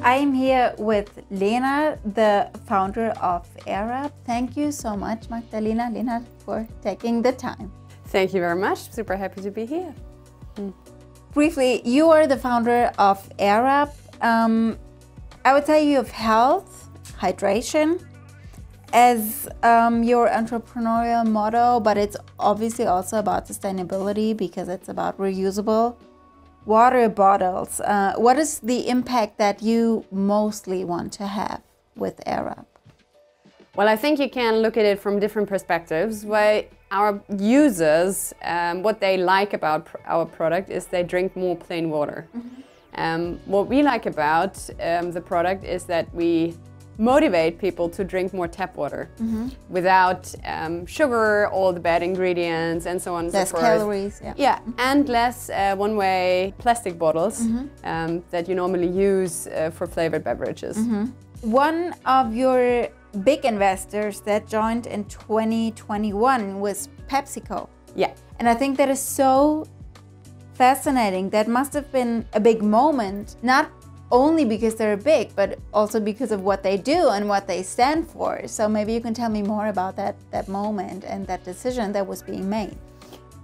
I'm here with Lena, the founder of ihrer. Thank you so much, Lena, for taking the time. Thank you very much. Super happy to be here. Briefly, you are the founder of ihrer. I would say you have health, hydration as your entrepreneurial motto, but it's obviously also about sustainability because it's about reusable water bottles. What is the impact that you mostly want to have with ihrer? Well, I think you can look at it from different perspectives. Why our users, what they like about our product is they drink more plain water. What we like about the product is that we motivate people to drink more tap water without sugar, all the bad ingredients, and so on and so forth. Less calories, yeah. And less one-way plastic bottles that you normally use for flavored beverages. One of your big investors that joined in 2021 was PepsiCo. Yeah. And I think that is so fascinating. That must have been a big moment, not only because they're big, but also because of what they do and what they stand for. So maybe you can tell me more about that moment and that decision that was being made.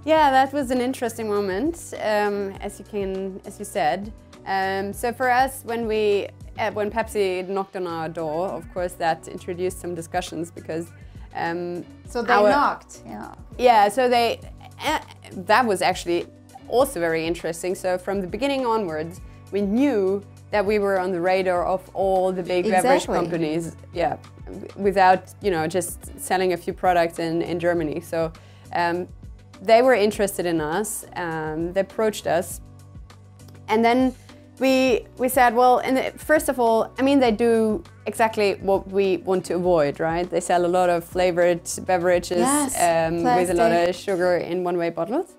Yeah, that was an interesting moment, as you said. So for us, when Pepsi knocked on our door, of course, that introduced some discussions because so they knocked, yeah. Yeah, so that was actually also very interesting. So from the beginning onwards, we knew that we were on the radar of all the big beverage companies, yeah, without, just selling a few products in Germany. So they were interested in us, they approached us, and then we said, well, first of all, I mean, they do exactly what we want to avoid, right? They sell a lot of flavored beverages with a lot of sugar in one-way bottles.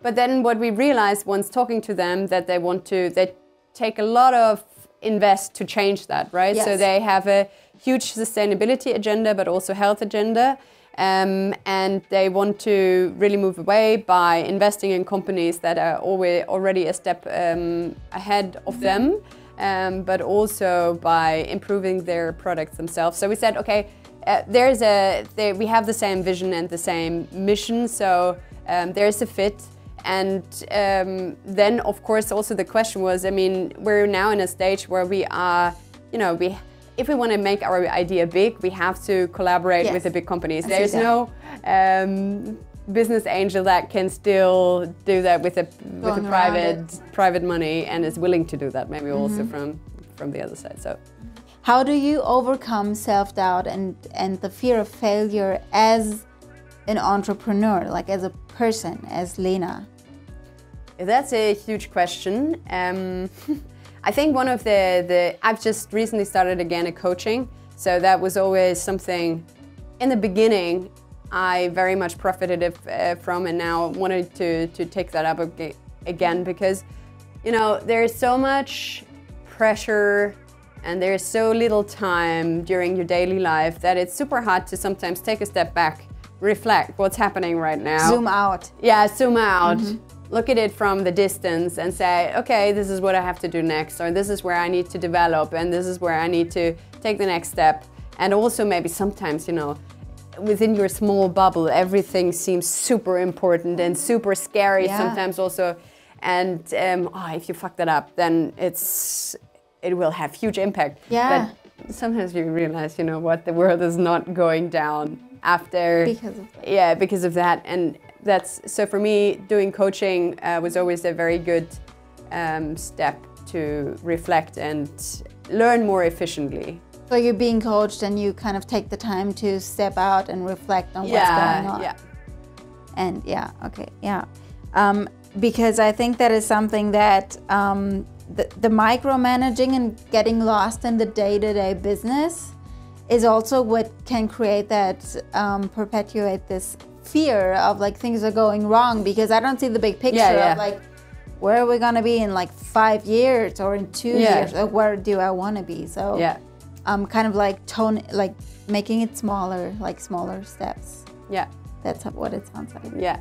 But then what we realized once talking to them, that they take a lot of invest to change that, right? Yes. So they have a huge sustainability agenda, but also health agenda. And they want to really move away by investing in companies that are already a step ahead of them, but also by improving their products themselves. So we said, okay, we have the same vision and the same mission, so there's a fit. And then, of course, also the question was, I mean, we're now in a stage where we are, if we want to make our idea big, we have to collaborate with the big companies. There's no business angel that can still do that with a private money and is willing to do that, maybe also from the other side. So, how do you overcome self-doubt and the fear of failure as an entrepreneur, like as a person, as Lena? That's a huge question. I think one of I've just recently started again a coaching, so that was always something in the beginning I very much profited from, and now wanted to take that up again because, there is so much pressure and there's so little time during your daily life that it's super hard to sometimes take a step back, reflect what's happening right now. Zoom out. Yeah, zoom out. Look at it from the distance and say, okay, this is what I have to do next, or this is where I need to develop, and this is where I need to take the next step. And also maybe sometimes, within your small bubble, everything seems super important and super scary sometimes also. And if you fuck that up, then it will have huge impact. Yeah. But sometimes you realize, the world is not going down after. Because of that. Yeah, because of that. And so for me, doing coaching was always a very good step to reflect and learn more efficiently. So you're being coached and you kind of take the time to step out and reflect on what's going on. Yeah. And because I think that is something that the micromanaging and getting lost in the day-to-day business is also what can create that, perpetuate this fear of like things are going wrong, because I don't see the big picture of like, where are we gonna be in like 5 years or in 2 years, or where do I wanna be? So kind of like making it smaller, like smaller steps. Yeah. That's what it sounds like. Yeah.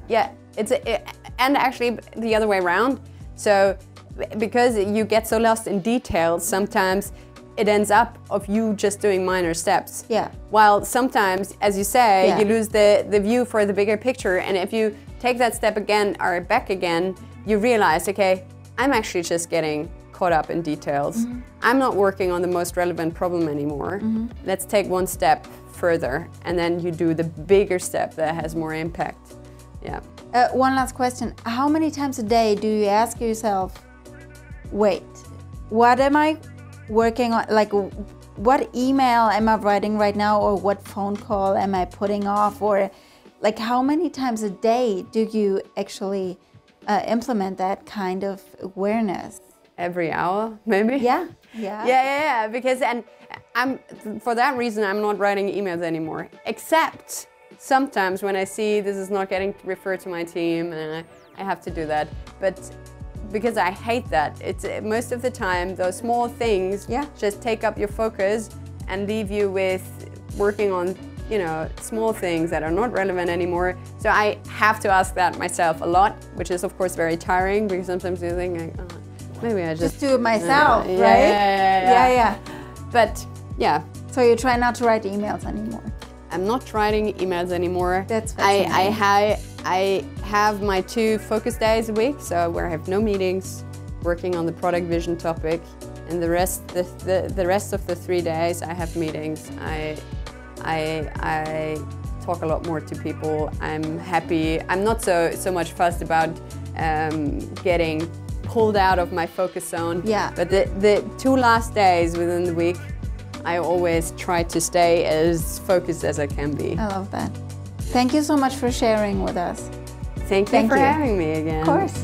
And actually the other way around. So because you get so lost in details, sometimes it ends up of you just doing minor steps. Yeah. While sometimes, as you say, Yeah. you lose the view for the bigger picture. And if you take that step again or back again, you realize, okay, I'm actually just getting caught up in details. I'm not working on the most relevant problem anymore. Let's take one step further, and then you do the bigger step that has more impact. Yeah. One last question. How many times a day do you ask yourself, wait, what am I working on? Like, what email am I writing right now, or what phone call am I putting off? Or like, how many times a day do you actually implement that kind of awareness? Every hour, maybe? Yeah. Yeah, because, and for that reason, I'm not writing emails anymore, except sometimes when I see this is not getting referred to my team, and I have to do that. But because I hate that, it's most of the time those small things just take up your focus and leave you with working on, you know, small things that are not relevant anymore. So I have to ask that myself a lot, which is of course very tiring, because sometimes you think like, oh, maybe I just do it myself, right? Yeah. But yeah. So you try not to write emails anymore? I'm not writing emails anymore. That's fascinating. I have my 2 focus days a week, so where I have no meetings, working on the product vision topic, and the rest of the 3 days I have meetings. I talk a lot more to people. I'm happy. I'm not so much fussed about getting pulled out of my focus zone. Yeah. But the 2 last days within the week, I always try to stay as focused as I can be. I love that. Thank you so much for sharing with us. Thank you for having me again. Of course.